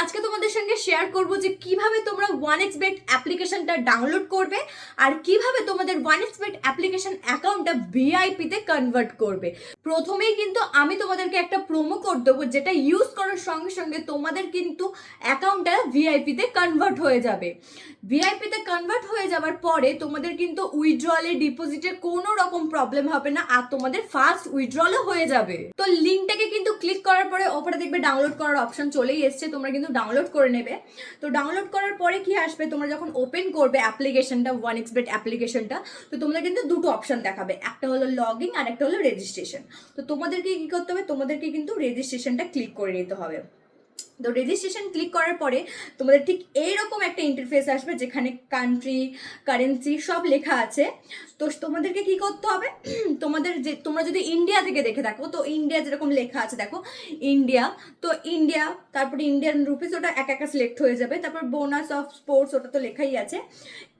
আজকে তোমাদের সঙ্গে শেয়ার করব যে কিভাবে তোমরা 1xbet অ্যাপ্লিকেশনটা ডাউনলোড করবে আর কিভাবে তোমাদের 1xbet অ্যাপ্লিকেশন অ্যাকাউন্টটা ভিআইপি তে কনভার্ট করবে। প্রথমেই কিন্তু আমি তোমাদেরকে একটা প্রোমো কোড দেবো, যেটা ইউজ করার সঙ্গে সঙ্গে তোমাদের কিন্তু অ্যাকাউন্টটা ভিআইপি তে কনভার্ট হয়ে যাবে। ভিআইপি তে কনভার্ট হয়ে যাওয়ার পরে তোমাদের কিন্তু উইথড্রলে ডিপোজিটে কোনো রকম প্রবলেম হবে না আর তোমাদের ফাস্ট উইথড্রলও হয়ে যাবে। তো লিঙ্কটাকে কিন্তু ক্লিক করার পরে ওপরে দেখবে ডাউনলোড করার অপশন চলেই এসছে, তোমরা কিন্তু ডাউনলোড করে নেবে। তো ডাউনলোড করার পরে কি আসবে, তোমরা যখন ওপেন করবে অ্যাপ্লিকেশনটা 1xbet অ্যাপ্লিকেশনটা, তো তোমাদের কিন্তু দুটো অপশন দেখাবে, একটা হলো লগ ইন আর একটা হলো রেজিস্ট্রেশন। তো তোমাদেরকে কি করতে হবে, তোমাদেরকে কিন্তু রেজিস্ট্রেশনটা ক্লিক করে নিতে হবে। তো রেজিস্ট্রেশন ক্লিক করার পরে তোমাদের ঠিক এইরকম একটা ইন্টারফেস আসবে, যেখানে কান্ট্রি, কারেন্সি সব লেখা আছে। তো তোমাদেরকে কি করতে হবে, তোমরা যদি ইন্ডিয়া থেকে দেখে থাকো, তো ইন্ডিয়া যেরকম লেখা আছে দেখো ইন্ডিয়া, তো ইন্ডিয়া, তারপরে ইন্ডিয়ান রুপিস, ওটা একা একা সিলেক্ট হয়ে যাবে। তারপর বোনাস অফ স্পোর্টস, ওটা তো লেখাই আছে।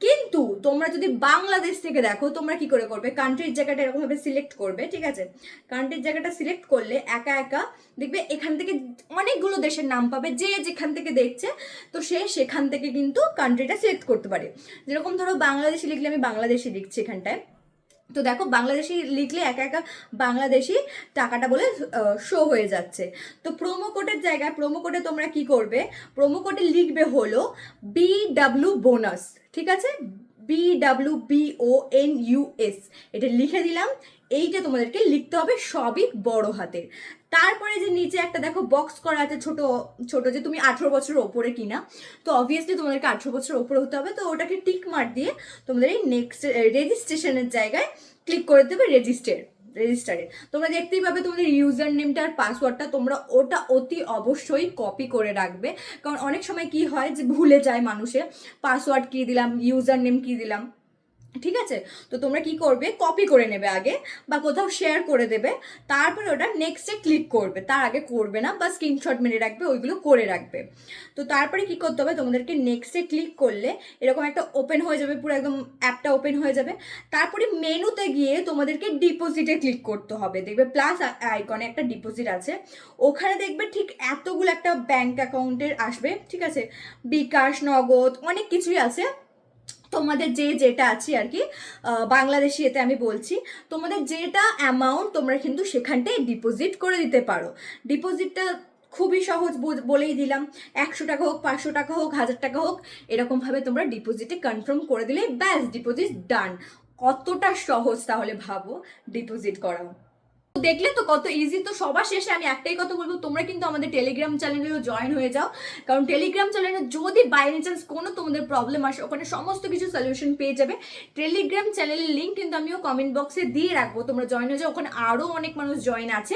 কিন্তু তোমরা যদি বাংলাদেশ থেকে দেখো, তোমরা কি করে করবে, কান্ট্রির জায়গাটা এরকম ভাবে সিলেক্ট করবে, ঠিক আছে। কান্ট্রির জায়গাটা সিলেক্ট করলে একা একা দেখবে এখান থেকে অনেকগুলো দেশের নাম পাবে, যে যেখান থেকে দেখছে তো সে সেখান থেকে কিন্তু কান্ট্রিটা সিলেক্ট করতে পারে। যেরকম ধরো বাংলাদেশি লিখলে আমি বাংলাদেশি লিখছি এখানটায়, তো দেখো বাংলাদেশি লিখলে একা একা বাংলাদেশি টাকাটা বলে শো হয়ে যাচ্ছে। তো প্রোমো কোডের জায়গায়, প্রোমো কোডে তোমরা কি করবে, প্রোমো কোডে লিখবে হলো BW বোনাস, ঠিক আছে, BWBONUS, এটা লিখে দিলাম। এইটা তোমাদেরকে লিখতে হবে সবই বড় হাতের। তারপরে যে নিচে একটা দেখো বক্স করা আছে ছোট ছোট, যে তুমি 18 বছরের ওপরে কিনা, তো অবভিয়াসলি তোমাদেরকে 18 বছরের ওপরে হতে হবে। তো ওটাকে টিক মার্ক দিয়ে তোমাদের এই নেক্সট রেজিস্ট্রেশনের জায়গায় ক্লিক করে দেবে রেজিস্টারে। তোমরা দেখতেই পাবে তোমাদের ইউজার নেমটা আর পাসওয়ার্ডটা তোমরা ওটা অতি অবশ্যই কপি করে রাখবে, কারণ অনেক সময় কি হয় যে ভুলে যায় মানুষে, পাসওয়ার্ড কি দিলাম, ইউজার নেম কি দিলাম, ঠিক আছে। তো তোমরা কি করবে, কপি করে নেবে আগে বা কোথাও শেয়ার করে দেবে, তারপরে ওটা নেক্সটে ক্লিক করবে, তার আগে করবে না, বা স্ক্রিনশট মেরে রাখবে, ওইগুলো করে রাখবে। তো তারপরে কি করতে হবে, তোমাদেরকে নেক্সটে ক্লিক করলে এরকম একটা ওপেন হয়ে যাবে, পুরো একদম অ্যাপটা ওপেন হয়ে যাবে। তারপরে মেনুতে গিয়ে তোমাদেরকে ডিপোজিটে ক্লিক করতে হবে, দেখবে প্লাস আইকনে একটা ডিপোজিট আছে, ওখানে দেখবে ঠিক এতগুলো একটা ব্যাংক অ্যাকাউন্টের আসবে, ঠিক আছে, বিকাশ, নগদ, অনেক কিছুই আছে। তোমাদের যেটা আছে আর কি, বাংলাদেশি এতে আমি বলছি, তোমাদের যেটা অ্যামাউন্ট তোমরা কিন্তু সেখানটায় ডিপোজিট করে দিতে পারো। ডিপোজিটটা খুবই সহজ, বলেই দিলাম, 100 টাকা হোক, 500 টাকা হোক, 1000 টাকা হোক, এরকমভাবে তোমরা ডিপোজিটে কনফার্ম করে দিলে ব্যাস, ডিপোজিট ডান। কতটা সহজ তাহলে ভাবো ডিপোজিট করা। দেখলে তো কত ইজি। তো সবার শেষে আমি একটাই কথা বলবো, তোমরা কিন্তু আমাদের টেলিগ্রাম চ্যানেলেও জয়েন হয়ে যাও, কারণ টেলিগ্রাম চ্যানেলে যদি বাই এনি চান্স কোনো তোমাদের প্রবলেম আসে, ওখানে সমস্ত কিছু সলিউশন পেয়ে যাবে। টেলিগ্রাম চ্যানেলের লিঙ্ক কিন্তু আমিও কমেন্ট বক্সে দিয়ে রাখবো, তোমরা জয়েন হয়ে যাও, ওখানে আরও অনেক মানুষ জয়েন আছে,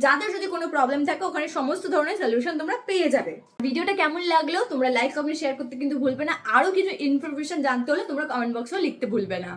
যাদের যদি কোনো প্রবলেম থাকে ওখানে সমস্ত ধরনের সলিউশন তোমরা পেয়ে যাবে। ভিডিওটা কেমন লাগলো তোমরা লাইক, কমেন্ট, শেয়ার করতে কিন্তু ভুলবে না। আরও কিছু ইনফরমেশন জানতে হলে তোমরা কমেন্ট বক্সেও লিখতে ভুলবে না।